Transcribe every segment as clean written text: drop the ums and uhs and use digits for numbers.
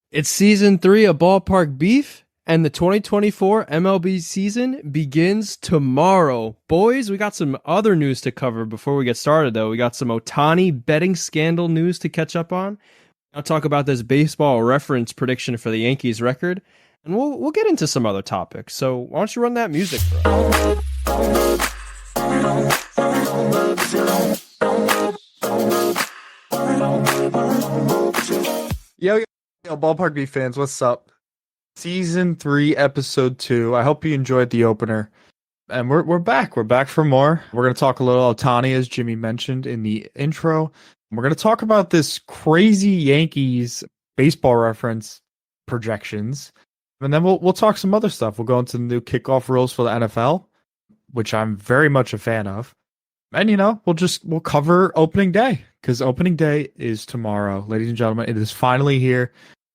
It's season 3 of Ballpark Beef, and the 2024 MLB season begins tomorrow. Boys, we got some other news to cover before we get started, though. We got some Ohtani betting scandal news to catch up on. I'll talk about this baseball reference prediction for the Yankees record, and we'll get into some other topics. So why don't you run that music for us? Yo, Ballpark B fans, what's up? Season 3, Episode 2. I hope you enjoyed the opener. And we're back. We're back for more. We're going to talk a little Ohtani, as Jimmy mentioned in the intro. We're going to talk about this crazy Yankees baseball reference projections. And then we'll talk some other stuff. We'll go into the new kickoff rules for the NFL, which I'm very much a fan of. And, we'll cover opening day, because opening day is tomorrow. Ladies and gentlemen, it is finally here.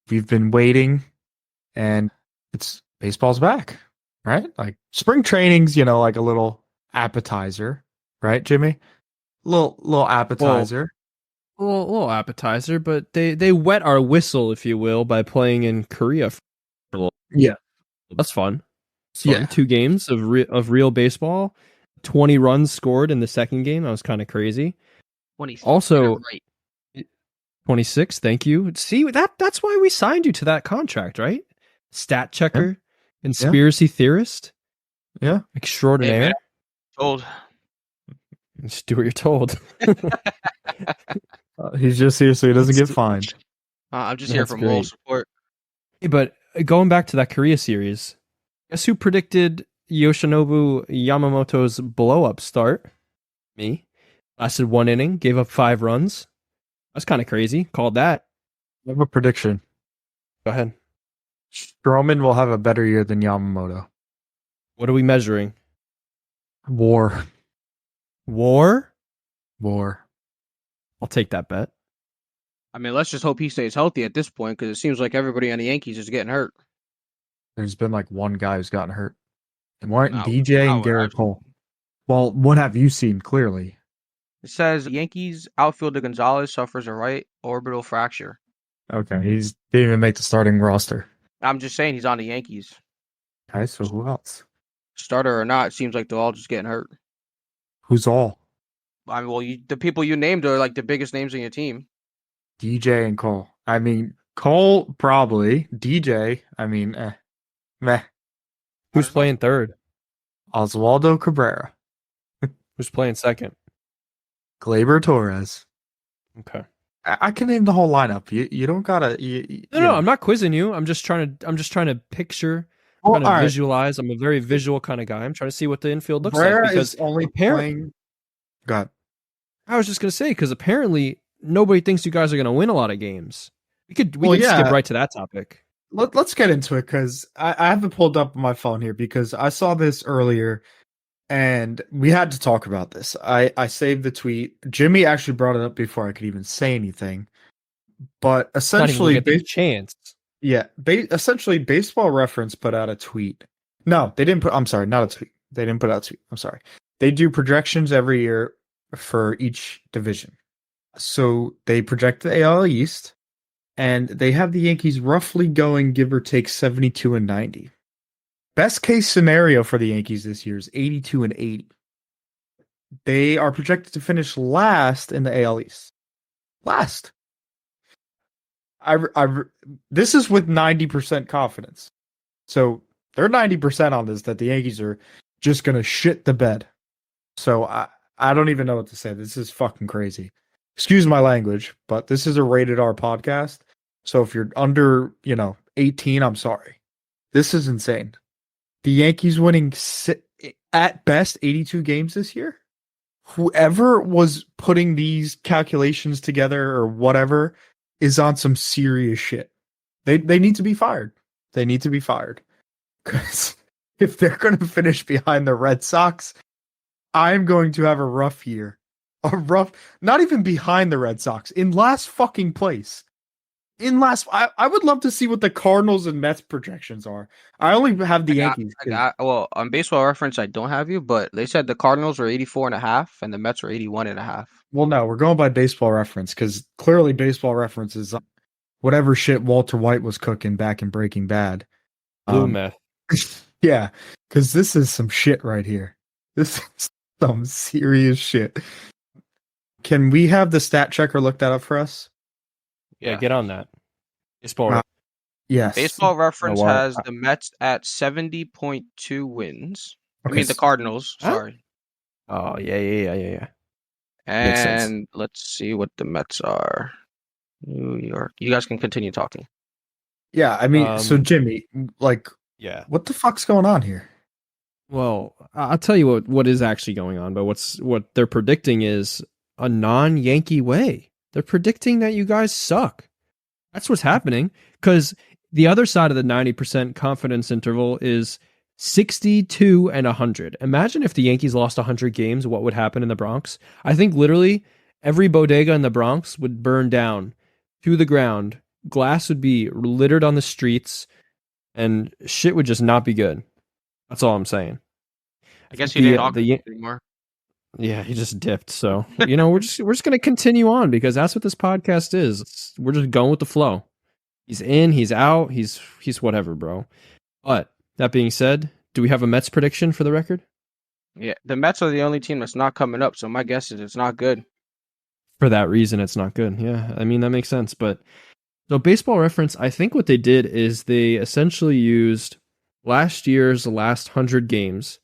We've been waiting, and baseball's back, right? Like spring training's, like a little appetizer, right, Jimmy? Little appetizer. Well, a little appetizer, but they wet our whistle, if you will, by playing in Korea for a little. Yeah, That's fun. Yeah. 2 games of real baseball. 20 runs scored in the second game. That was kind of crazy. 26. Also, Right. 26. Thank you. See, that's why we signed you to that contract, right? Stat checker, conspiracy theorist, extraordinaire. Hey, man. Told. Just do what you're told. He's just here so he doesn't get fined. I'm just here That's for moral great. support. Hey, but going back to that Korea series, guess who predicted Yoshinobu Yamamoto's blow-up start? Me. Lasted 1 inning, gave up 5 runs. That's kind of crazy. Called that. I have a prediction. Go ahead. Stroman will have a better year than Yamamoto. What are we measuring? War. I'll take that bet. I mean, let's just hope he stays healthy at this point, because it seems like everybody on the Yankees is getting hurt. There's been like one guy who's gotten hurt. And Martin, No, DJ, no, and Garrett Cole. Well, what have you seen clearly? It says Yankees outfielder Gonzalez suffers a right orbital fracture. Okay, didn't even make the starting roster. I'm just saying he's on the Yankees. Okay, so who else? Starter or not, it seems like they're all just getting hurt. Who's all? I mean, well, the people you named are like the biggest names on your team. DJ and Cole. I mean, Cole probably. DJ, meh. Who's playing third? Oswaldo Cabrera. Who's playing second? Gleyber Torres. Okay. I can name the whole lineup. You don't gotta. No, I'm not quizzing you. I'm just trying to picture, Well, trying to all right. visualize. I'm a very visual kind of guy. I'm trying to see what the infield looks Cabrera like, because is only apparently, playing. God, I was just gonna say, because apparently nobody thinks you guys are gonna win a lot of games. We could Well, skip yeah. right to that topic. let's get into it, because I have it pulled up on my phone here, because I saw this earlier, and we had to talk about this. I saved the tweet. Jimmy actually brought it up before I could even say anything. But essentially, get the chance. essentially, Baseball Reference put out a tweet. No, they didn't put. I'm sorry, not a tweet. They didn't put out a tweet. I'm sorry. They do projections every year for each division. So they project the AL East, and they have the Yankees roughly going, give or take, 72-90. Best case scenario for the Yankees this year is 82-80. They are projected to finish last in the AL East. Last. This is with 90% confidence. So they're 90% on this, that the Yankees are just going to shit the bed. So I don't even know what to say. This is fucking crazy. Excuse my language, but this is a rated R podcast. So if you're under, 18, I'm sorry. This is insane. The Yankees winning at best 82 games this year. Whoever was putting these calculations together or whatever is on some serious shit. They need to be fired. They need to be fired. Because if they're going to finish behind the Red Sox, I'm going to have a rough year. Not even behind the Red Sox, in last fucking place. I would love to see what the Cardinals and Mets projections are. I only have the Yankees. Well, on Baseball Reference, I don't have you, but they said the Cardinals were 84.5 and the Mets were 81.5. Well, no, we're going by Baseball Reference, because clearly Baseball Reference is whatever shit Walter White was cooking back in Breaking Bad. Blue meth. Yeah, because this is some shit right here. This is some serious shit. Can we have the stat checker look that up for us? Yeah, get on that. Baseball. Uh, Yes. Baseball Reference why- has the Mets at 70.2 wins. I Okay, mean the Cardinals. Huh? Sorry. Oh yeah. Makes sense. And let's see what the Mets are. New York. You guys can continue talking. Yeah, I mean, so Jimmy, like, Yeah. what the fuck's going on here? Well, I'll tell you what is actually going on, but what they're predicting is a non-Yankee way. They're predicting that you guys suck. That's what's happening, because the other side of the 90% confidence interval is 62 and 100. Imagine if the Yankees lost 100 games, what would happen in the Bronx? I think literally every bodega in the Bronx would burn down to the ground. Glass would be littered on the streets, and shit would just not be good. That's all I'm saying. I guess you didn't talk the anymore. Yeah, he just dipped. So we're just gonna continue on, because that's what this podcast is. We're just going with the flow. He's in, he's out, he's whatever, bro. But that being said, do we have a Mets prediction for the record? Yeah, the Mets are the only team that's not coming up, so my guess is it's not good. For that reason, it's not good. Yeah, I mean that makes sense. But so Baseball Reference, I think what they did is they essentially used last year's last 100 games.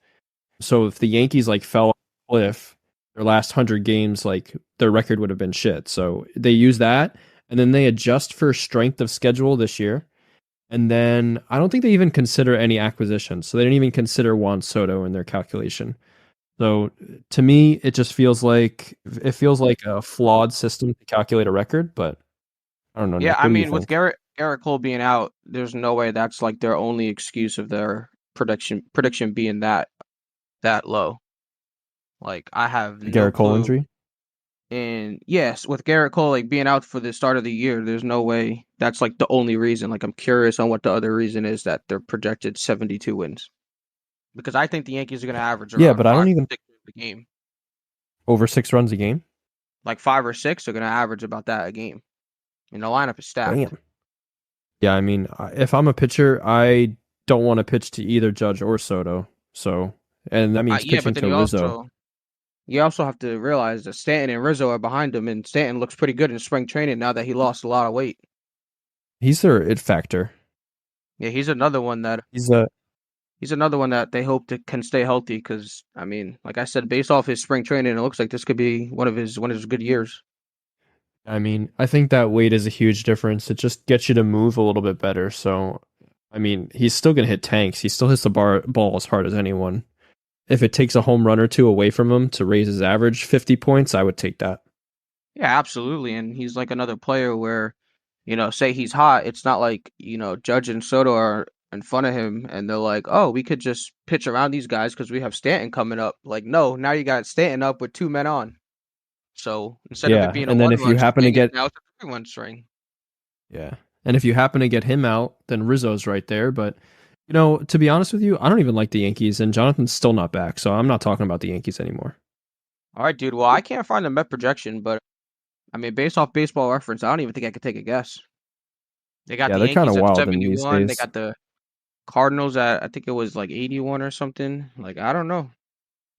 So if the Yankees like fell off a cliff, their last 100 games, like their record would have been shit. So they use that, and then they adjust for strength of schedule this year. And then I don't think they even consider any acquisitions. So they didn't even consider Juan Soto in their calculation. So to me, it feels like a flawed system to calculate a record, but I don't know. Yeah, Nick, I what do you mean, with think? Garrett Cole being out, there's no way that's like their only excuse of their prediction being that low. Like I have The no Garrett Cole clue. injury? And yes, with Garrett Cole like being out for the start of the year, there's no way that's like the only reason. Like I'm curious on what the other reason is that they're projected 72 wins. Because I think the Yankees are going to average Yeah, around but I don't even 6 wins a game. over 6 runs a game. Like 5 or 6 are going to average about that a game. And the lineup is stacked. Damn. Yeah, I mean, if I'm a pitcher, I don't want to pitch to either Judge or Soto. So, and that means Yeah, pitching but then to Rizzo. you also have to realize that Stanton and Rizzo are behind him, and Stanton looks pretty good in spring training now that he lost a lot of weight. He's their it factor. Yeah, he's another one that they hope can stay healthy. Because I mean, like I said, based off his spring training, it looks like this could be one of his good years. I mean, I think that weight is a huge difference. It just gets you to move a little bit better. So, I mean, he's still gonna hit tanks. He still hits the ball as hard as anyone. If it takes a home run or two away from him to raise his average 50 points, I would take that. Yeah, absolutely. And he's like another player where, say he's hot. It's not like, Judge and Soto are in front of him and they're like, oh, we could just pitch around these guys because we have Stanton coming up. Like, no, now you got Stanton up with 2 men on. So instead of it being a and then if you one-run happen to string, get now it's a 3-1 string. Yeah. And if you happen to get him out, then Rizzo's right there. But, to be honest with you, I don't even like the Yankees, and Jonathan's still not back. So I'm not talking about the Yankees anymore. All right, dude. Well, I can't find the Met projection, but I mean, based off Baseball Reference, I don't even think I could take a guess. They got the they're kind Yankees of at wild in these 71. They days. got the Cardinals at, I think it was like 81 or something. Like, I don't know.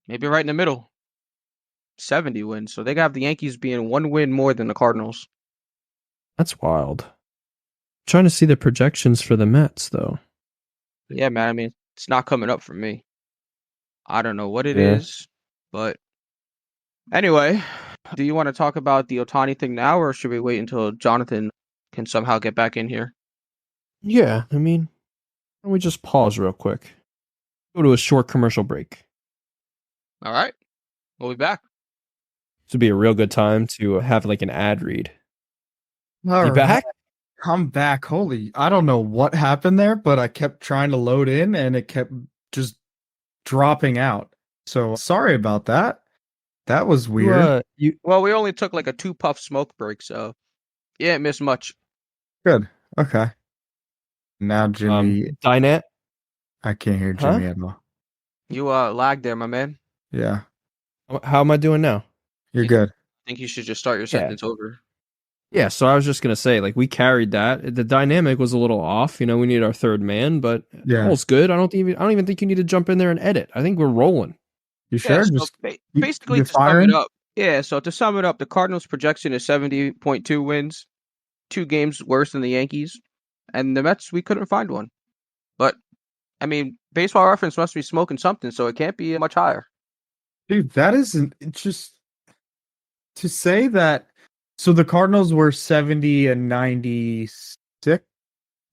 Maybe right in the middle. 70 wins. So they got the Yankees being 1 win more than the Cardinals. That's wild. Trying to see the projections for the Mets, though. Yeah, man. I mean, it's not coming up for me. I don't know what it is, but anyway, do you want to talk about the Ohtani thing now, or should we wait until Jonathan can somehow get back in here? Yeah, I mean, why don't we just pause real quick? Go to a short commercial break. All right. We'll be back. This would be a real good time to have like an ad read. All You right. back? I'm back. Holy, I don't know what happened there, but I kept trying to load in and it kept just dropping out. So sorry about that. That was weird. Well, we only took like a 2-puff smoke break, so you didn't miss much. Good. Okay. Now Jimmy, Dinette? I can't hear Jimmy at all. You lagged there, my man. Yeah. How am I doing now? You're good. I think you should just start your sentence over. Yeah, so I was just gonna say, like, we carried that. The dynamic was a little off. We need our third man, but Yeah. all's good. I don't even think you need to jump in there and edit. I think we're rolling. You Yeah, sure? so Just basically you're to sum it firing? up, the Cardinals projection is 70.2 wins, 2 games worse than the Yankees, and the Mets, we couldn't find one. But I mean, Baseball Reference must be smoking something, so it can't be much higher. Dude, that isn't it's just to say that. So the Cardinals were 70 and 96,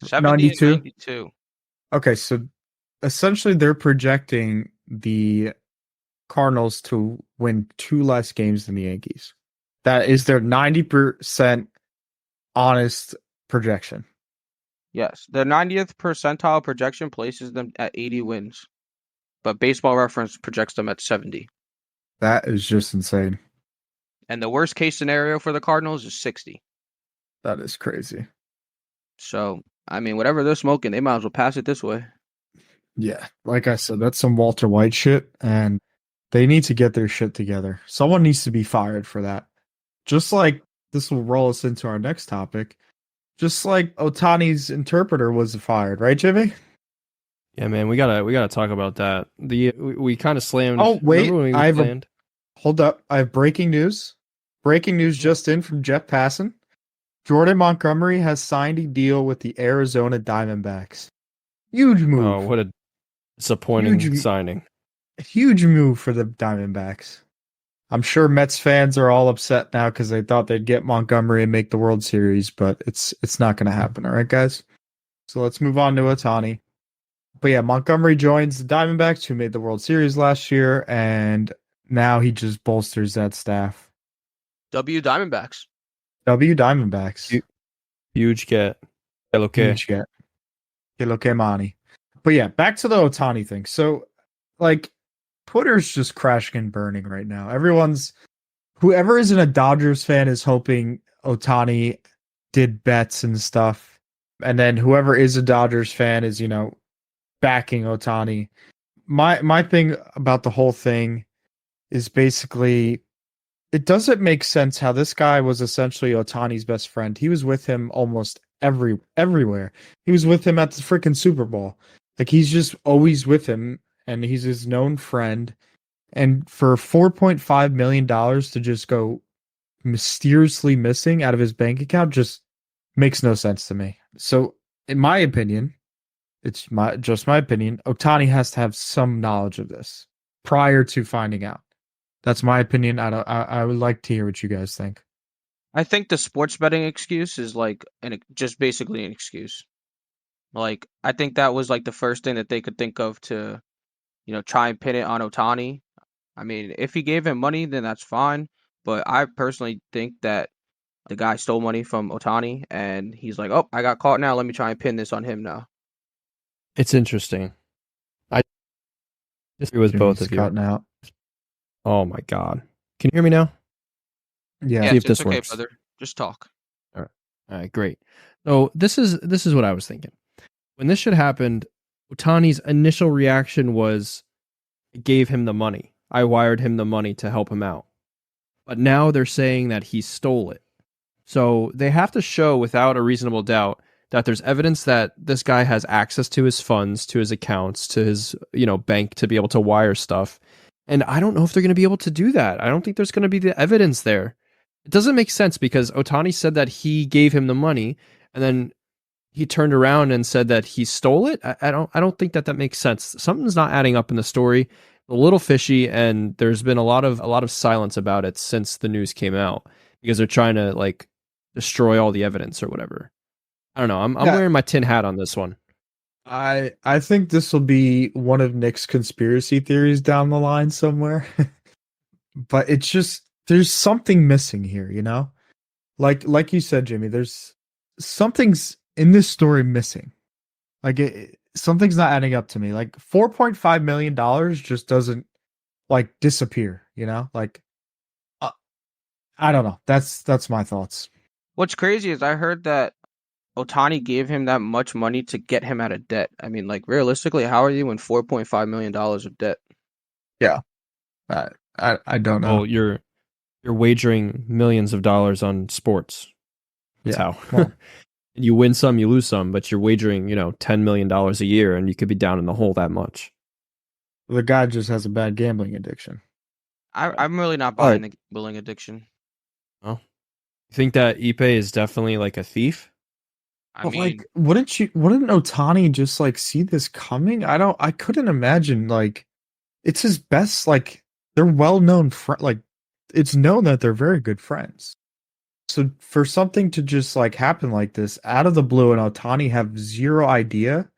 70 and 92. 92. Okay, so essentially they're projecting the Cardinals to win 2 less games than the Yankees. That is their 90% honest projection. Yes, their 90th percentile projection places them at 80 wins, but Baseball Reference projects them at 70. That is just insane. And the worst case scenario for the Cardinals is 60. That is crazy. So, I mean, whatever they're smoking, they might as well pass it this way. Yeah, like I said, that's some Walter White shit, and they need to get their shit together. Someone needs to be fired for that. Just like this will roll us into our next topic. Just like Otani's interpreter was fired, right, Jimmy? Yeah, man, we gotta talk about that. We kind of slammed. Oh, wait, remember when we I have planned? hold up. I have breaking news. Breaking news just in from Jeff Passan. Jordan Montgomery has signed a deal with the Arizona Diamondbacks. Huge move. Oh, what a disappointing Huge- signing. Huge move for the Diamondbacks. I'm sure Mets fans are all upset now because they thought they'd get Montgomery and make the World Series, but it's not going to happen. All right, guys. So let's move on to Ohtani. But yeah, Montgomery joins the Diamondbacks, who made the World Series last year, and now he just bolsters that staff. W Diamondbacks. W Diamondbacks. Huge get. Okay. Huge get. Que lo que money. But yeah, back to the Ohtani thing. So, like, Twitter's just crashing and burning right now. Whoever isn't a Dodgers fan is hoping Ohtani did bets and stuff. And then whoever is a Dodgers fan is, backing Ohtani. My thing about the whole thing is basically it doesn't make sense how this guy was essentially Ohtani's best friend. He was with him almost everywhere. He was with him at the freaking Super Bowl. Like he's just always with him and he's his known friend. And for $4.5 million to just go mysteriously missing out of his bank account just makes no sense to me. So, in my opinion, it's just my opinion, Ohtani has to have some knowledge of this prior to finding out. That's my opinion. I would like to hear what you guys think. I think the sports betting excuse is like just basically an excuse. Like I think that was like the first thing that they could think of to, try and pin it on Ohtani. I mean, if he gave him money, then that's fine. But I personally think that the guy stole money from Ohtani, and he's like, "Oh, I got caught now. Let me try and pin this on him now." It's interesting. I disagree with both Jimmy's of you. cutting out. Oh my god. Can you hear me now? Yeah. See if Yes, this it's okay, works. brother. Just talk. All right, great. So this is what I was thinking. When this shit happened, Otani's initial reaction was I gave him the money. I wired him the money to help him out. But now they're saying that he stole it. So they have to show without a reasonable doubt that there's evidence that this guy has access to his funds, to his accounts, to his, bank to be able to wire stuff. And I don't know if they're going to be able to do that. I don't think there's going to be the evidence there. It doesn't make sense because Ohtani said that he gave him the money and then he turned around and said that he stole it. I don't think that makes sense. Something's not adding up in the story. A little fishy, and there's been a lot of silence about it since the news came out because they're trying to like destroy all the evidence or whatever. I don't know. I'm wearing my tin hat on this one. I think this will be one of Nick's conspiracy theories down the line somewhere. But it's just there's something missing here, Like you said, Jimmy, there's something's in this story missing. Like something's not adding up to me. Like $4.5 million just doesn't like disappear, Like I don't know. That's my thoughts. What's crazy is I heard that Ohtani gave him that much money to get him out of debt. I mean, like realistically, how are you in $4.5 million of debt? Yeah. I don't know. Well, you're wagering millions of dollars on sports. That's Yeah. how. Well, You win some, you lose some, but you're wagering, $10 million a year and you could be down in the hole that much. the guy just has a bad gambling addiction. I'm really not All buying right. the gambling addiction. Well, you think that Ipe is definitely like a thief? I But mean, wouldn't Otani just like see this coming? I couldn't imagine it's his best, they're well known it's known that they're very good friends. So for something to just happen like this out of the blue and Otani have zero idea,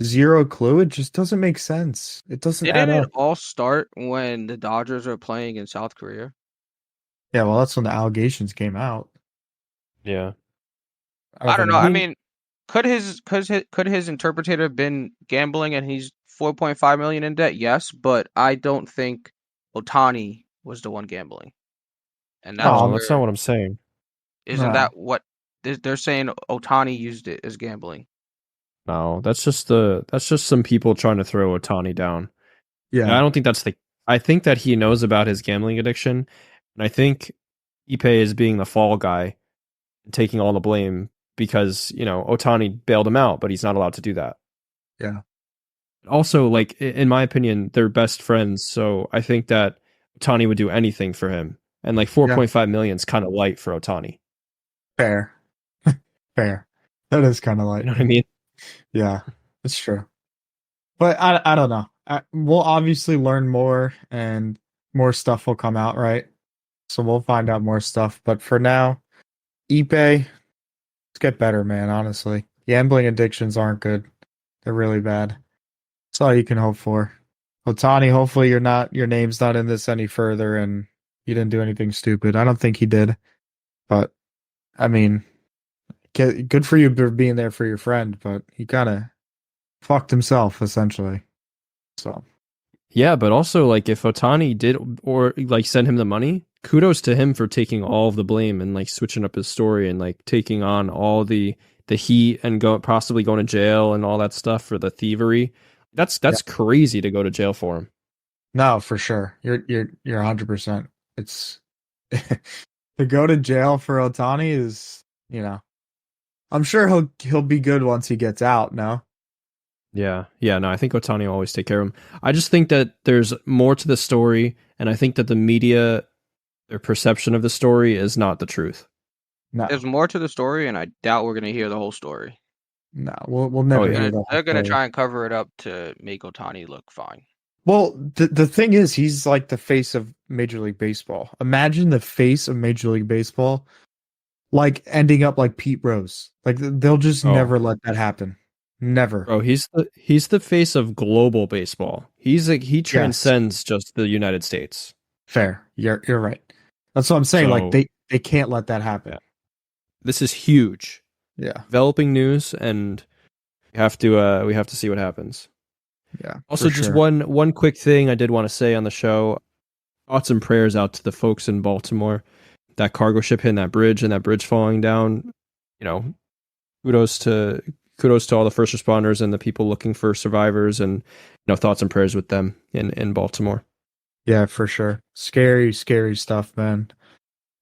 zero clue, it just doesn't make sense. It doesn't add didn't it up. all start when the Dodgers were playing in South Korea? Yeah, well, that's when the allegations came out. Yeah. I Of don't an know. I out. mean, could his interpreter have been gambling and he's 4.5 million in debt? Yes, but I don't think Otani was the one gambling. And that's No, No, that's not where what I'm saying. isn't no. that what they're saying Otani used it as gambling. No, that's just some people trying to throw Otani down. And I Yeah. don't think that's the I think that he knows about his gambling addiction. And I think Ipe is being the fall guy and taking all the blame because, Otani bailed him out, but he's not allowed to do that. Yeah. Also, like in my opinion, they're best friends, so I think that Otani would do anything for him. And like Yeah. 4.5 million is kind of light for Otani. Fair. Fair. That is kind of You know what I mean? yeah, it's true. But I don't know. We'll obviously learn more and more stuff will come out, right? So we'll find out more stuff. But for now, Ipe, let's get better, man, honestly. Gambling addictions aren't good. They're really bad. That's all you can hope for. Otani, hopefully your name's not in this any further and you didn't do anything stupid. I don't think he did. But I mean, good for you for being there for your friend, but he kind of fucked himself essentially. So Yeah, but also like if Otani did or like send him the money, kudos to him for taking all of the blame and like switching up his story and like taking on all the heat and possibly going to jail and all that stuff for the thievery. yeah, That's crazy to go to jail for him. no, for sure. You're 100%. It's to go to jail for Otani is, I'm sure he'll be good once he gets out. No, Yeah. Yeah, no, I think Otani will always take care of him. I just think that there's more to the story and I think that the media their perception of the story is not the truth. no, There's more to the story, and I doubt we're gonna hear the whole story. no. We'll Oh never yeah. hear the whole They're gonna story. try and cover it up to make Otani look fine. Well, the thing is, he's like the face of Major League Baseball. Imagine the face of Major League Baseball, like ending up like Pete Rose. Like they'll just Oh, never let that happen. Never. bro, he's the face of global baseball. He Yes. transcends just the United States. Fair. You're right. That's what I'm saying. Like So, they can't let that happen. yeah. This is huge. Yeah. Developing news and we have to see what happens. Yeah. Also, For just sure. one quick thing I did want to say on the show. Thoughts and prayers out to the folks in Baltimore. That cargo ship hitting that bridge and that bridge falling down. You know, kudos to all the first responders and the people looking for survivors, and thoughts and prayers with them in Baltimore. Yeah, for sure. Scary, scary stuff, man.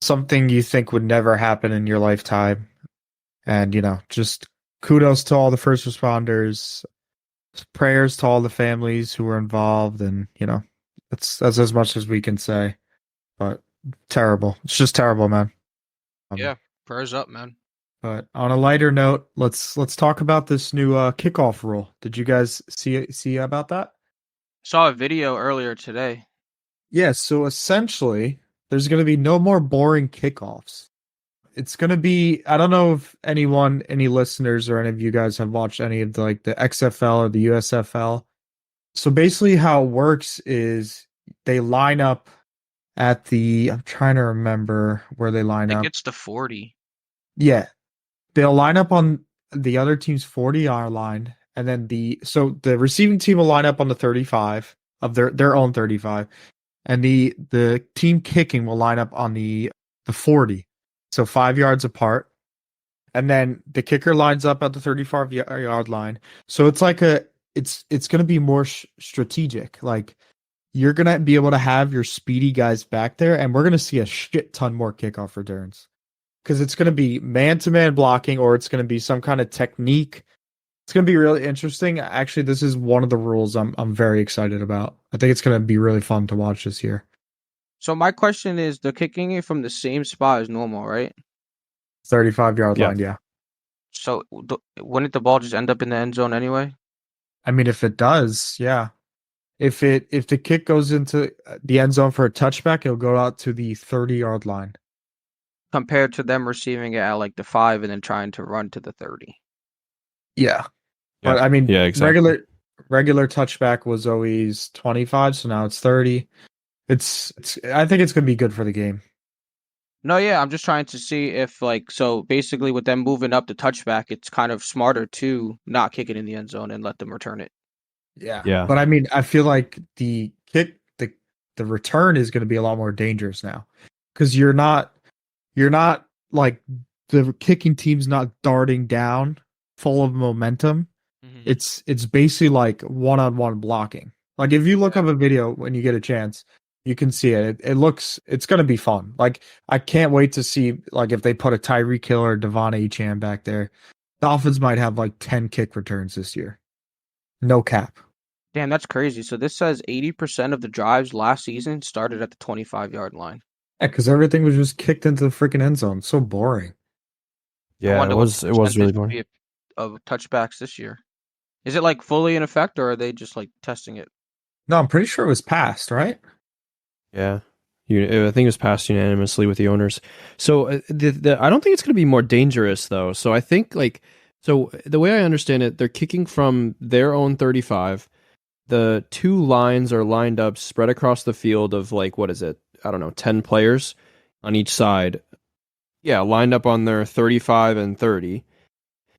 Something you think would never happen in your lifetime. And, just kudos to all the first responders, prayers to all the families who were involved. And, that's as much as we can say. But terrible. It's just terrible, man. Yeah, prayers up, man. But on a lighter note, let's talk about this new kickoff rule. Did you guys see about that? Saw a video earlier today. Yeah, so essentially, there's going to be no more boring kickoffs. It's going to be, I don't know if any listeners or any of you guys have watched any of the XFL or the USFL. So basically how it works is they line up I'm trying to remember where they I line think up. it's the 40. Yeah, they'll line up on the other team's 40-yard line, and then the receiving team will line up on the 35 of their own 35, and the team kicking will line up on the 40, so 5 yards apart, and then the kicker lines up at the 35-yard line. So it's like it's going to be more strategic. Like you're going to be able to have your speedy guys back there, and we're going to see a shit ton more kickoff returns. because it's going to be man-to-man blocking, or it's going to be some kind of technique. It's going to be really interesting. Actually, this is one of the rules I'm very excited about. I think it's going to be really fun to watch this year. So my question is, they're kicking it from the same spot as normal, right? 35-yard Yeah. line, yeah. So wouldn't the ball just end up in the end zone anyway? I mean, if it does, yeah. If the kick goes into the end zone for a touchback, it'll go out to the 30-yard line. Compared to them receiving it at like the 5 and then trying to run to the 30. Yeah. But I mean, yeah, exactly. regular touchback was always 25, so now it's 30. It's I think it's going to be good for the game. No, yeah, I'm just trying to see if so basically with them moving up the touchback, it's kind of smarter to not kick it in the end zone and let them return it. Yeah. Yeah. But I mean, I feel like the return is going to be a lot more dangerous now, because you're not like, the kicking team's not darting down full of momentum. It's basically like one-on-one blocking. Like, if you look up a video when you get a chance, you can see it. It's going to be fun. Like, I can't wait to see, like, if they put a Tyreek Hill or Devon Achane back there. Dolphins might have like 10 kick returns this year. No cap. Damn, that's crazy. So this says 80% of the drives last season started at the 25-yard line. Yeah, because everything was just kicked into the freaking end zone. So boring. I Yeah, wonder it what was the really percentage would boring. be of touchbacks this year. Is it like fully in effect, or are they just like testing it? No, I'm pretty sure it was passed, right? Yeah. I think it was passed unanimously with the owners. So I don't think it's going to be more dangerous though. So I think so the way I understand it, they're kicking from their own 35. The two lines are lined up, spread across the field of what is it? I don't know, 10 players on each side. Yeah, lined up on their 35 and 30.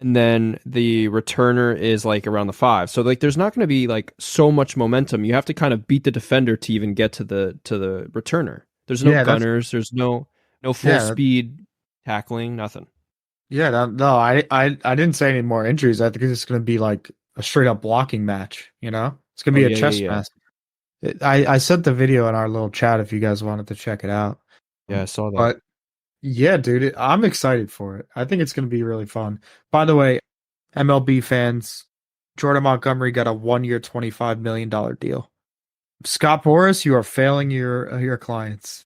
And then the returner is around the 5. So there's not going to be so much momentum. You have to kind of beat the defender to even get to the returner. There's no gunners, there's no full speed tackling, nothing. Yeah, no, I didn't say any more injuries. I think it's going to be like a straight up blocking match, you know? It's going to be a chess match. I sent the video in our little chat if you guys wanted to check it out. Yeah, I saw that. But yeah, dude, I'm excited for it. I think it's going to be really fun. By the way, MLB fans, Jordan Montgomery got a 1-year, $25 million deal. Scott Boras, you are failing your clients.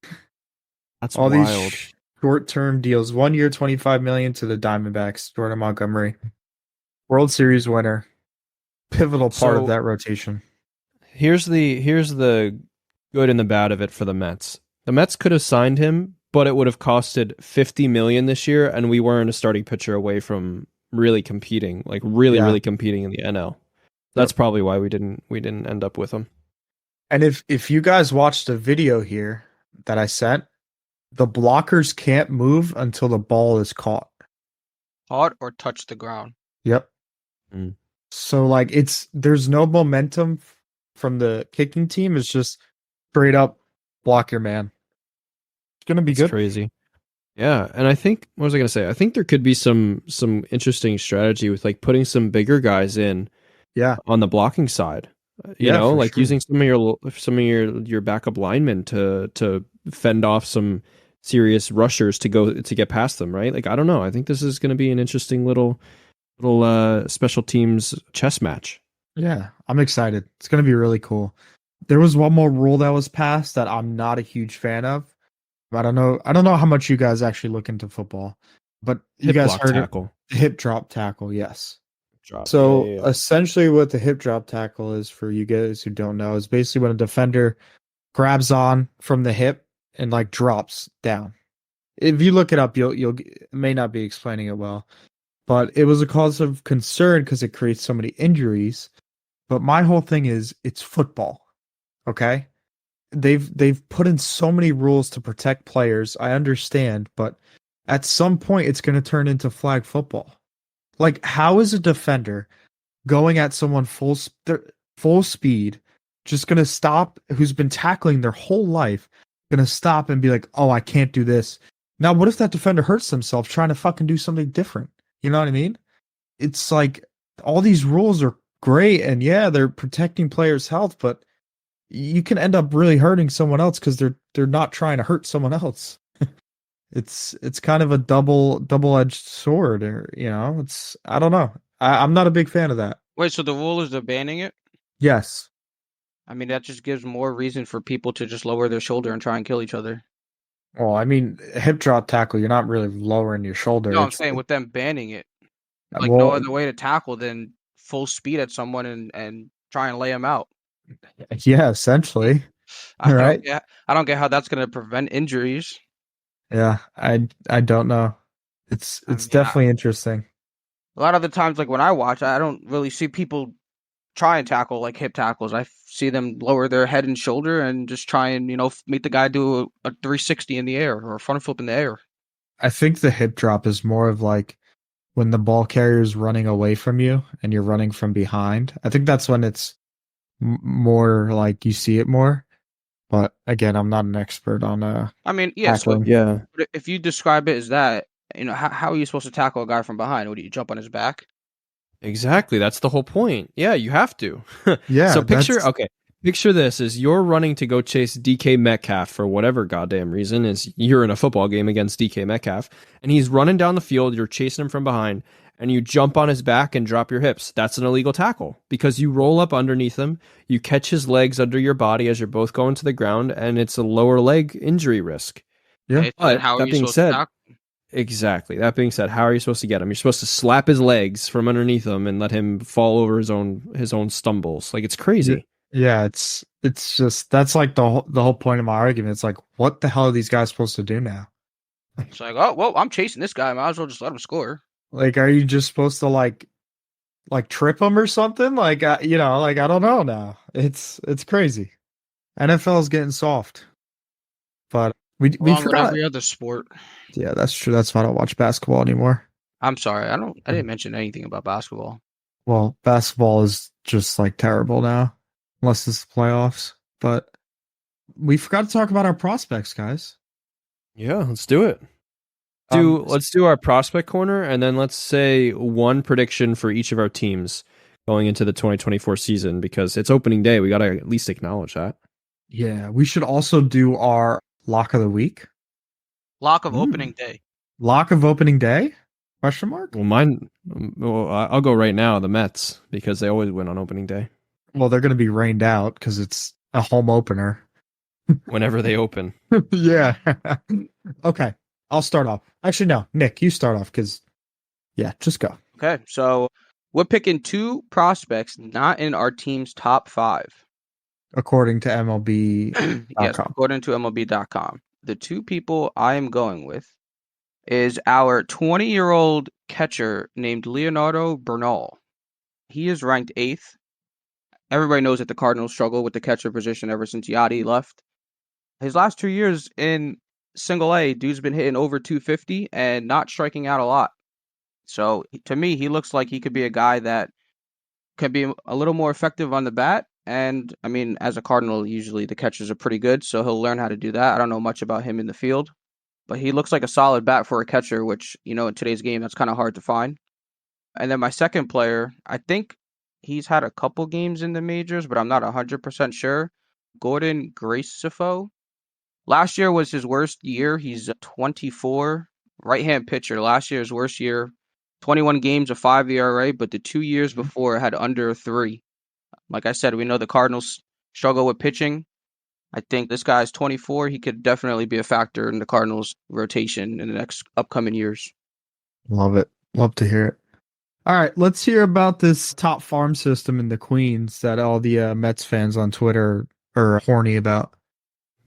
That's all wild. These short-term deals. 1 year, $25 million to the Diamondbacks. Jordan Montgomery, World Series winner, pivotal part of that rotation. Here's the good and the bad of it for the Mets. The Mets could have signed him, but it would have costed $50 million this year, and we weren't a starting pitcher away from really competing, really competing in the NL. That's probably why we didn't end up with him. And if you guys watched the video here that I sent, the blockers can't move until the ball is caught. Caught or touch the ground. Yep. Mm. So there's no momentum from the kicking team. It's just straight up block your man. It's gonna be good. Crazy. Yeah, and I think what was I gonna say? I think there could be some interesting strategy with putting some bigger guys in. Yeah. On the blocking side. You know, sure. Using some of your backup linemen to fend off some serious rushers to get past them, right? I don't know. I think this is going to be an interesting little special teams chess match. Yeah, I'm excited. It's going to be really cool. There was one more rule that was passed that I'm not a huge fan of. I don't know how much you guys actually look into football, but you guys heard tackle. It. Hip drop tackle, yes. So essentially what the hip drop tackle is, for you guys who don't know, is basically when a defender grabs on from the hip and drops down. If you look it up, you'll may not be explaining it well, but it was a cause of concern because it creates so many injuries. But my whole thing is, it's football. Okay? They've put in so many rules to protect players. I understand, but at some point it's going to turn into flag football. How is a defender going at someone full speed just going to stop, who's been tackling their whole life, going to stop and be like, oh, I can't do this. Now, what if that defender hurts themselves trying to fucking do something different? You know what I mean? It's all these rules are great, and yeah, they're protecting players' health, but you can end up really hurting someone else because they're not trying to hurt someone else. it's kind of a double-edged sword, or it's I don't know. I'm not a big fan of that. Wait, so the rule is they're banning it? Yes. I mean, that just gives more reason for people to just lower their shoulder and try and kill each other. Well, I mean, hip drop tackle, you're not really lowering your shoulder. No, I'm saying with them banning it, like no well, other way to tackle than full speed at someone and try and lay them out. yeah, essentially. Right? I don't get how that's going to prevent injuries. Yeah, I don't know. It's definitely interesting. A lot of the times, like when I watch, I don't really see people try and tackle like hip tackles. I see them lower their head and shoulder and just try and make the guy do a 360 in the air or a front flip in the air. I think the hip drop is more of like when the ball carrier is running away from you and you're running from behind. I think that's when it's more like you see it more. But again, I'm not an expert on I mean, yeah. tackling. So Yeah. if you describe it as that, how are you supposed to tackle a guy from behind? What do you jump on his back? Exactly. That's the whole point. Yeah, you have to. Yeah. So picture this is you're running to go chase DK Metcalf for whatever goddamn reason is you're in a football game against DK Metcalf and he's running down the field, you're chasing him from behind and you jump on his back and drop your hips. That's an illegal tackle because you roll up underneath him, you catch his legs under your body as you're both going to the ground and it's a lower leg injury risk. Yeah. Okay, But how are that you being supposed to said, tackle? exactly. That being said, how are you supposed to get him? You're supposed to slap his legs from underneath him and let him fall over his own stumbles. Like it's crazy. Yeah, it's just that's like the whole point of my argument. It's like, what the hell are these guys supposed to do now? It's like, oh well, I'm chasing this guy. Might as well just let him score. Like, are you just supposed to like trip him or something? Like, like I don't know now. It's crazy. NFL is getting soft, but we Along with forgot. every other sport. Yeah, that's true. That's why I don't watch basketball anymore. I'm sorry, I didn't mention anything about basketball. Well, basketball is just like terrible now, unless it's the playoffs. But we forgot to talk about our prospects, guys. Yeah, let's do it. Let's do our prospect corner and then let's say one prediction for each of our teams going into the 2024 season because it's opening day. We got to at least acknowledge that. Yeah, we should also do our lock of the week. Lock of opening day. Lock of opening day? Question mark? Well, I'll go right now, the Mets, because they always win on opening day. Well, they're going to be rained out because it's a home opener. Whenever they open. Yeah. Okay, I'll start off. Actually, no, Nick, you start off because, yeah, just go. Okay, so we're picking two prospects not in our team's top 5. According to MLB. Yes, according to MLB.com. The two people I am going with is our 20-year-old catcher named Leonardo Bernal. He is ranked 8th. Everybody knows that the Cardinals struggle with the catcher position ever since Yachty left. His last 2 years in Single A, dude's been hitting over 250 and not striking out a lot. So to me, he looks like he could be a guy that could be a little more effective on the bat. And I mean, as a Cardinal, usually the catchers are pretty good, so he'll learn how to do that. I don't know much about him in the field, but he looks like a solid bat for a catcher, which, in today's game, that's kind of hard to find. And then my second player, I think he's had a couple games in the majors, but I'm not 100% sure. Gordon Gracefo. Last year was his worst year. He's 24, right-hand pitcher. Last year's worst year, 21 games, a 5 ERA, but the 2 years before had under 3. Like I said, we know the Cardinals struggle with pitching. I think this guy's 24. He could definitely be a factor in the Cardinals' rotation in the next upcoming years. Love it. Love to hear it. All right, let's hear about this top farm system in the Queens that all the Mets fans on Twitter are horny about.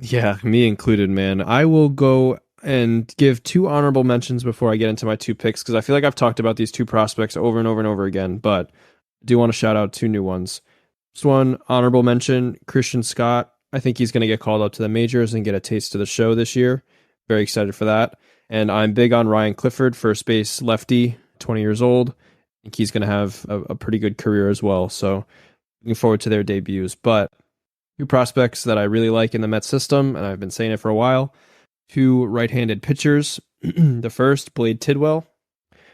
Yeah, me included, man. I will go and give 2 honorable mentions before I get into my 2 picks because I feel like I've talked about these 2 prospects over and over and over again, but I do want to shout out 2 new ones. First one, honorable mention, Christian Scott. I think he's going to get called up to the majors and get a taste of the show this year. Very excited for that. And I'm big on Ryan Clifford, first base lefty, 20 years old. I think he's going to have a pretty good career as well. So looking forward to their debuts. But 2 prospects that I really like in the Mets system, and I've been saying it for a while. 2 right-handed pitchers. The first, Blade Tidwell,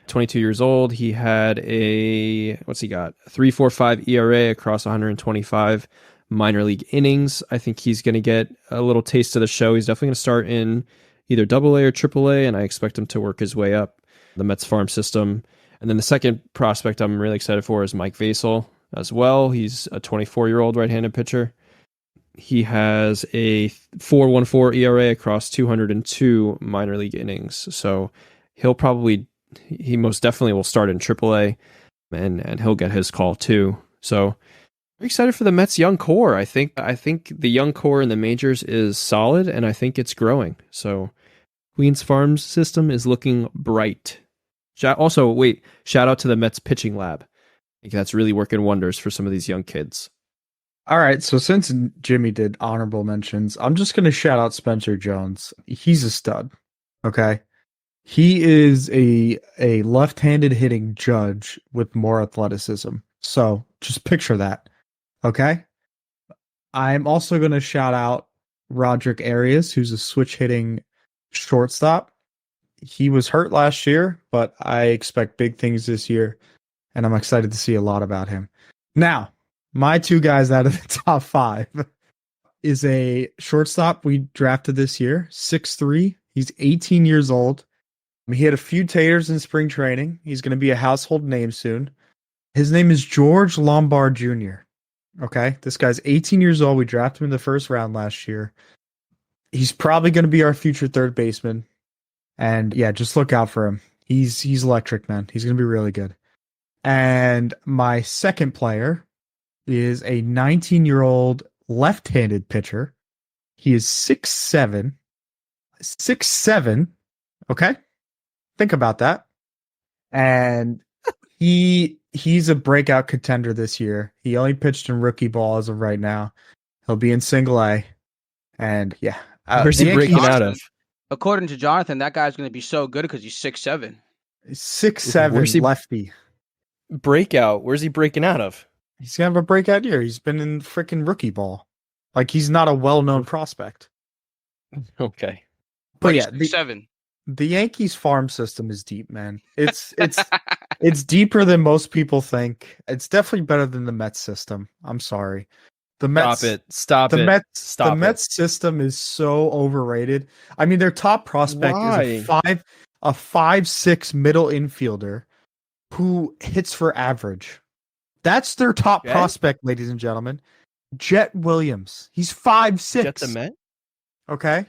22 years old. He had a 3.45 ERA across 125 minor league innings. I think he's going to get a little taste of the show. He's definitely going to start in either AA or AAA, and I expect him to work his way up the Mets farm system. And then the second prospect I'm really excited for is Mike Vasel as well. He's a 24-year-old right-handed pitcher. He has a 4.14 ERA across 202 minor league innings. So he most definitely will start in AAA, and he'll get his call too. So I'm excited for the Mets young core. I think the young core in the majors is solid, and I think it's growing. So Queens Farm system is looking bright. Also, wait, shout out to the Mets pitching lab. I think that's really working wonders for some of these young kids. All right, so since Jimmy did honorable mentions, I'm just going to shout out Spencer Jones. He's a stud, okay? He is a left-handed hitting judge with more athleticism. So just picture that, okay? I'm also going to shout out Roderick Arias, who's a switch-hitting shortstop. He was hurt last year, but I expect big things this year, and I'm excited to see a lot about him. Now, my two guys out of the top 5 is a shortstop we drafted this year, 6'3". He's 18 years old. He had a few taters in spring training. He's going to be a household name soon. His name is George Lombard Jr. Okay, this guy's 18 years old. We drafted him in the first round last year. He's probably going to be our future third baseman. And yeah, just look out for him. He's electric, man. He's going to be really good. And my second player is a 19-year-old left-handed pitcher. He is 6'7". 6'7", okay? Think about that. And he's a breakout contender this year. He only pitched in rookie ball as of right now. He'll be in single A. And yeah. Where's he breaking out of? According to Jonathan, that guy's going to be so good because he's 6'7". 6'7", lefty. Breakout. Where's he breaking out of? He's going to have a breakout year. He's been in freaking rookie ball. Like, he's not a well-known prospect. Okay. But yeah, 6'7". The Yankees farm system is deep, man. It's deeper than most people think. It's definitely better than the Mets system. I'm sorry. The Mets, Stop it. The Mets system is so overrated. I mean, their top prospect is a 5'6" middle infielder who hits for average. That's their top prospect, ladies and gentlemen. Jet Williams. He's 5'6". Jet the Met? Okay.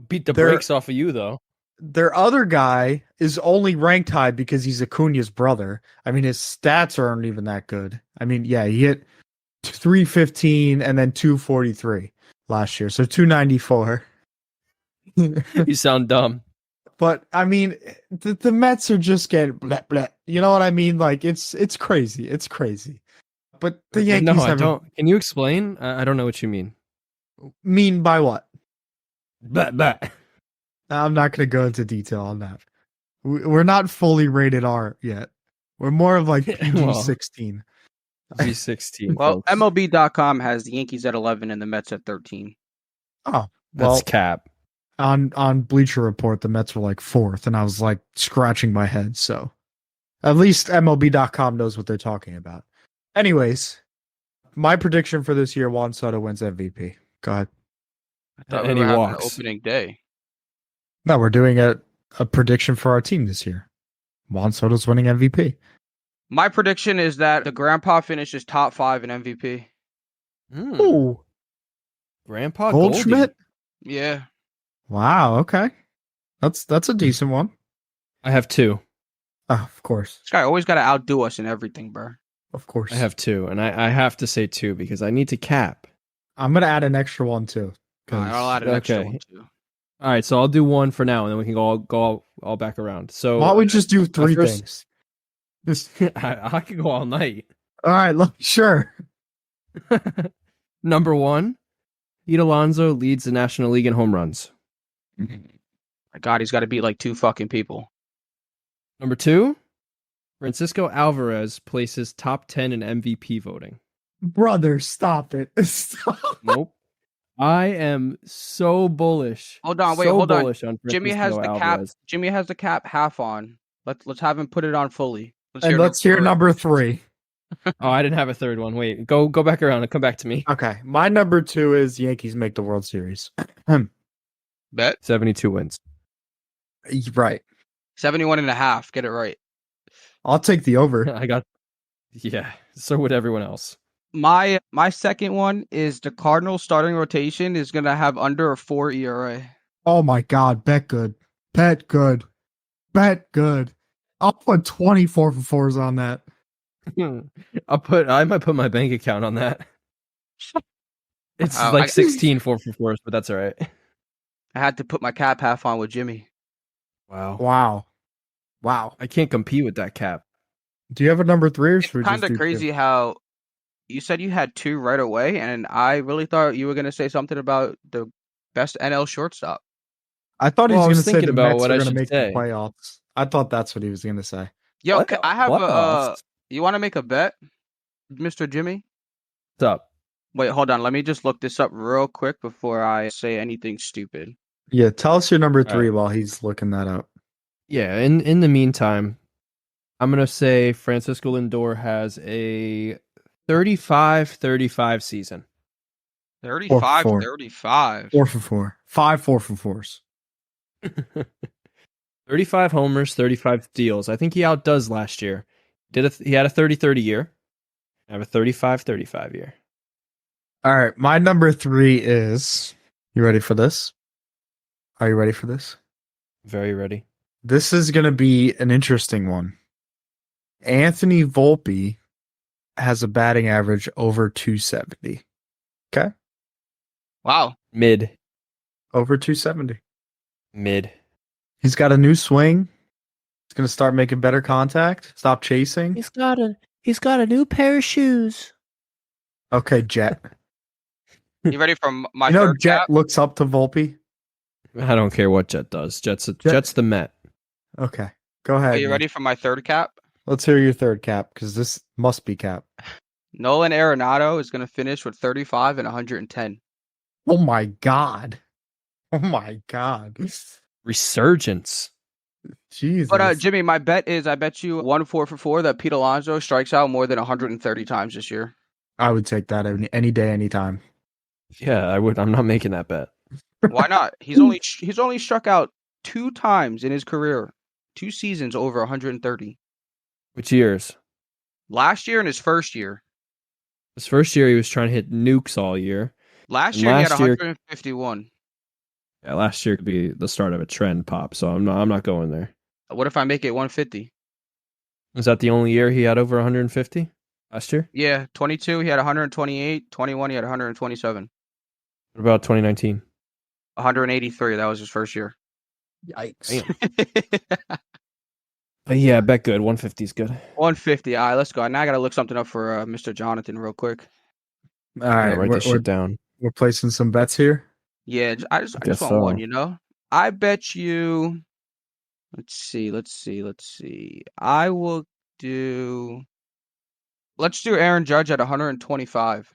Beat the brakes off of you, though. Their other guy is only ranked high because he's Acuna's brother. I mean, his stats aren't even that good. I mean, yeah, he hit 315 and then 243 last year, so 294. You sound dumb. But I mean, the Mets are just getting blah, blah. You know what I mean? Like it's crazy. It's crazy. But the Yankees I don't. Can you explain? I don't know what you mean. Mean by what? Blah, blah. I'm not going to go into detail on that. We're not fully rated R yet. We're more of like PG-16. PG-16. Well, MLB.com has the Yankees at 11 and the Mets at 13. Oh, well, that's cap. On Bleacher Report, the Mets were like 4th, and I was like scratching my head. So at least MLB.com knows what they're talking about. Anyways, my prediction for this year, Juan Soto wins MVP. Go ahead. And he walks. Opening day. No, we're doing a prediction for our team this year. Juan Soto's winning MVP. My prediction is that the Grandpa finishes top 5 in MVP. Ooh. Grandpa Goldschmidt? Yeah. Wow, okay. That's a decent one. I have 2. Oh, of course. This guy always got to outdo us in everything, bro. Of course. I have 2, and I have to say 2 because I need to cap. I'm going to add an extra one, too. I'll add an extra one, too. All right, so I'll do 1 for now, and then we can go all back around. So why don't we just do 3 things? I could go all night. All right, sure. Number 1, Pete Alonso leads the National League in home runs. My God, he's got to beat like 2 fucking people. Number 2, Francisco Alvarez places top 10 in MVP voting. Brother, stop it. Stop. Nope. I am so bullish. Hold on. Jimmy has the cap. Jimmy has the cap half on. Let's have him put it on fully. Let's hear number 3. Oh, I didn't have a third one. Wait, go back around and come back to me. Okay, my number 2 is Yankees make the World Series. Bet 72 wins. Right. 71.5. Get it right. I'll take the over. Yeah, so would everyone else. My second one is the Cardinals starting rotation is gonna have under a 4 ERA. Oh my God. Bet good. Bet good. Bet good. I'll put 24 for 4s on that. I might put my bank account on that. It's like 16 4 for 4s, but that's all right. I had to put my cap half on with Jimmy. Wow. I can't compete with that cap. Do you have a number 3 or It's should we kind just of do crazy 2? how you said you had 2 right away, and I really thought you were gonna say something about the best NL shortstop. I thought he Well, I was going was to say thinking the about Mets what are I going to should make the say. playoffs. I thought that's what he was going to say. Yo, I have Playoffs? you want to make a bet, Mr. Jimmy? What's up? Wait, hold on. Let me just look this up real quick before I say anything stupid. Yeah, tell us your number 3 right. while he's looking that up. Yeah, in the meantime, I'm going to say Francisco Lindor has a 35-35 season. 35-35. 4 for 4. 5 4 for 4s. 35 homers, 35 steals. I think he outdoes last year. He had a 30-30 year. I have a 35-35 year. All right, my number 3 is. You ready for this? Are you ready for this? Very ready. This is going to be an interesting one. Anthony Volpe has a batting average over 270. Okay? Wow. Mid. Over 270. Mid. He's got a new swing. He's going to start making better contact. Stop chasing. He's got a new pair of shoes. Okay, Jet. You ready for my You know, third Jet cap? looks up to Volpe. I don't care what Jet does. Jet's the Met. Okay, go ahead. Are you Nick. ready for my third cap? Let's hear your third cap because this must be cap. Nolan Arenado is going to finish with 35 and 110. Oh my God. Oh my God. Resurgence. Jesus. But Jimmy, my bet is I bet you 1 4 for 4 that Pete Alonso strikes out more than 130 times this year. I would take that any day, anytime. Yeah, I would. I'm not making that bet. Why not? He's only struck out 2 times in his career, 2 seasons over 130. Which years? Last year and his first year. His first year, he was trying to hit nukes all year. Last And year he had last year- 151. Yeah, last year could be the start of a trend pop. So I'm not going there. What if I make it 150? Is that the only year he had over 150 last year? Yeah, 22 he had 128, 21 he had 127. What about 2019? 183, that was his first year. Yikes. Yeah, bet good. 150 is good. 150. All right, let's go. Now I got to look something up for Mr. Jonathan real quick. All right, Write this shit down. we're placing some bets here. Yeah, I just guess want one, so. you know? I bet you. Let's see. I will do. Let's do Aaron Judge at 125.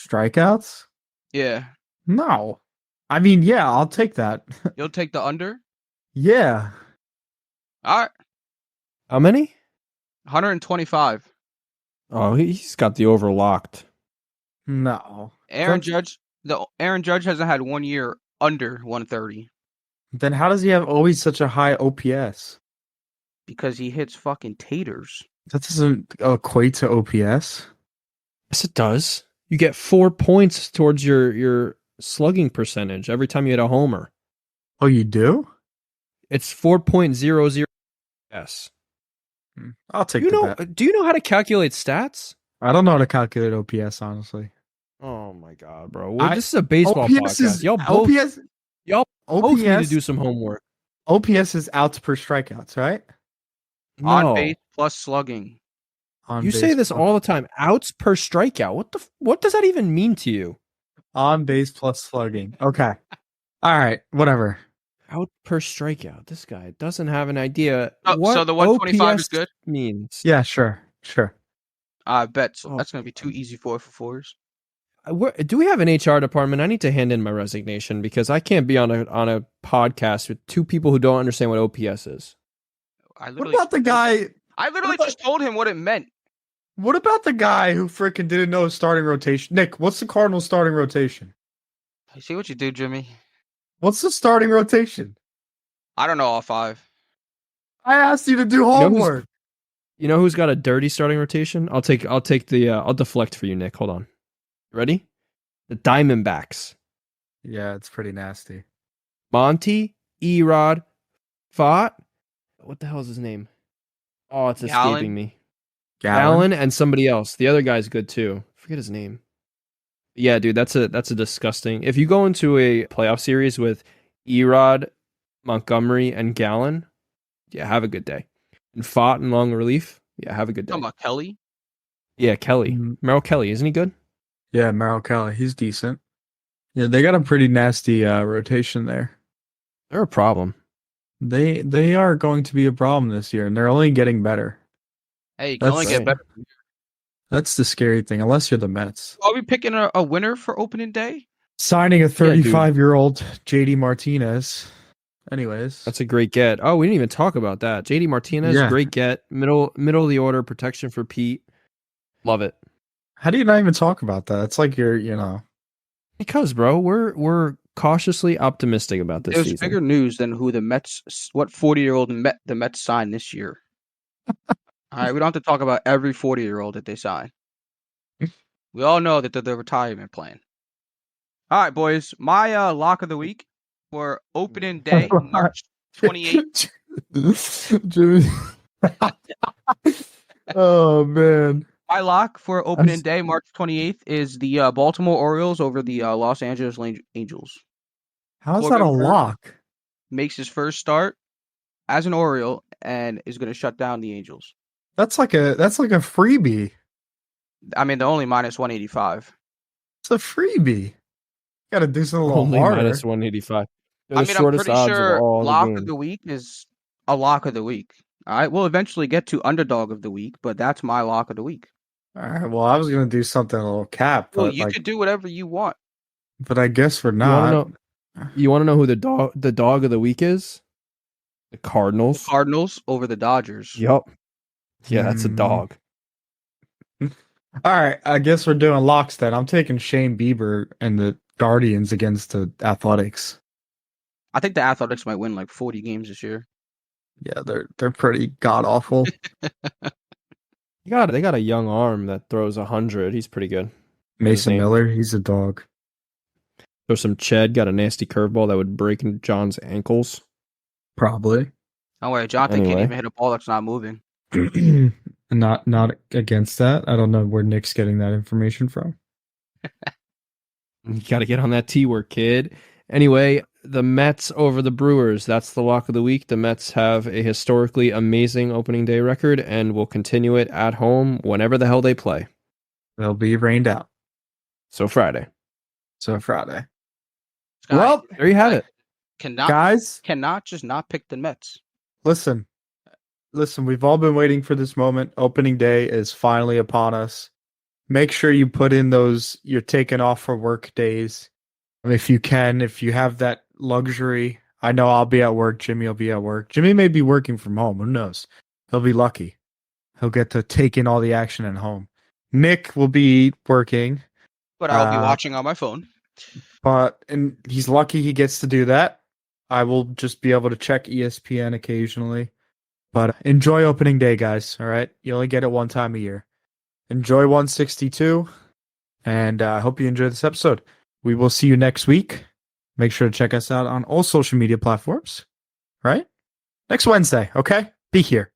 Strikeouts? Yeah. No. I mean, yeah, I'll take that. You'll take the under? Yeah. All right. How many? 125. Oh, he's got the over locked. No. Aaron Judge hasn't had 1 year under 130 Then how does he have always such a high OPS? because he hits fucking taters. That doesn't equate to OPS. Yes, it does. You get 4 points towards your slugging percentage every time you hit a homer. Oh, you do? It's 4.00. Yes. I'll take You the know? bet. Do you know how to calculate stats? I don't know how to calculate OPS, honestly. Oh my god, bro! Well, this is a baseball OPS podcast. is Y'all both need to OPS do some homework. OPS is outs per strikeouts, right? On No. base plus slugging. On You base say this plus- all the time. Outs per strikeout. What does that even mean to you? on base plus slugging. Okay. All right. Whatever. Out per strikeout. This guy doesn't have an idea Oh, what so the 125 OPS is good? means. Yeah, sure. I bet. So Oh. that's going to be too easy 4 for 4s. Do we have an HR department? I need to hand in my resignation because I can't be on a podcast with 2 people who don't understand what OPS is. What about the guy? I literally about- just told him what it meant. What about the guy who freaking didn't know his starting rotation? Nick, what's the Cardinals starting rotation? I see what you do, Jimmy. What's the starting rotation? I don't know all 5. I asked you to do who's- homework. You know who's got a dirty starting rotation? I'll deflect for you, Nick. Hold on. Ready? The Diamondbacks. Yeah, it's pretty nasty. Monty, Erod, Fott. What the hell is his name? Oh, it's Gallen? escaping me. Gallen? Allen and somebody else. The other guy's good too. Forget his name. Yeah, dude, that's a disgusting. If you go into a playoff series with Erod, Montgomery, and Gallen, yeah, have a good day. And Fott in long relief, yeah, have a good day. Talking about Kelly? Yeah, Kelly, Mhm. Merrill Kelly, isn't he good? Yeah, Merrill Kelly. He's decent. Yeah, they got a pretty nasty rotation there. They're a problem. They are going to be a problem this year, and they're only getting better. Hey, you can only That's get right. better. That's the scary thing, unless you're the Mets. Are we picking a winner for opening day? Signing a dude. 35-year-old JD Martinez. Anyways, That's a great get. Oh, we didn't even talk about that. JD Martinez, Yeah. great get. Middle of the order protection for Pete. Love it. how do you not even talk about that? It's like you're. Because, bro, we're cautiously optimistic about this There's season. bigger news than who the Mets, what 40-year-old the Mets signed this year. All right, we don't have to talk about every 40-year-old that they sign. We all know that they're the retirement plan. All right, boys. My lock of the week for opening day, March 28th. Jimmy. Oh man. My lock for opening day, March 28th, is the Baltimore Orioles over the Los Angeles Angels. How's Corbin that a Burns lock? makes his first start as an Oriole and is going to shut down the Angels. That's like a freebie. I mean, they're only minus 185. It's a freebie. Got to do something a little Only harder. minus 185. They're I the mean, I'm shortest pretty odds sure of all lock the of games. the week is a lock of the week. All right, we'll eventually get to underdog of the week, but that's my lock of the week. All right. Well, I was gonna do something a little cap, Well, but you could do whatever you want. but I guess we're You want not. to know? You want to know who the dog of the week is? The Cardinals. Cardinals over the Dodgers. Yup. Yeah, that's a Hmm. dog. All right. I guess we're doing locks then. I'm taking Shane Bieber and the Guardians against the Athletics. I think the Athletics might win like 40 games this year. Yeah, they're pretty god awful. They got a young arm that throws 100. He's pretty good. Mason name? Miller, he's a dog. There's some Ched, got a nasty curveball that would break John's ankles. Probably. Don't worry, Jonathan can't Anyway. even hit a ball that's not moving. Not against that. I don't know where Nick's getting that information from. You got to get on that T work, kid. Anyway, the Mets over the Brewers. That's the lock of the week. The Mets have a historically amazing opening day record and will continue it at home whenever the hell they play. They'll be rained out. So Friday. So Friday. Guys, Well, There you have it. guys, Cannot just not pick the Mets. listen. We've all been waiting for this moment. Opening day is finally upon us. Make sure you put in you're taking off for work days. If you can, if you have that luxury. I know I'll be at work. Jimmy will be at work. Jimmy may be working from home. Who knows? He'll be lucky. He'll get to take in all the action at home. Nick will be working, But I'll be watching on my phone. and he's lucky he gets to do that. I will just be able to check ESPN occasionally. But enjoy opening day, guys. All right? You only get it one time a year. Enjoy 162, and I hope you enjoyed this episode. We will see you next week. Make sure to check us out on all social media platforms, right? Next Wednesday, okay? Be here.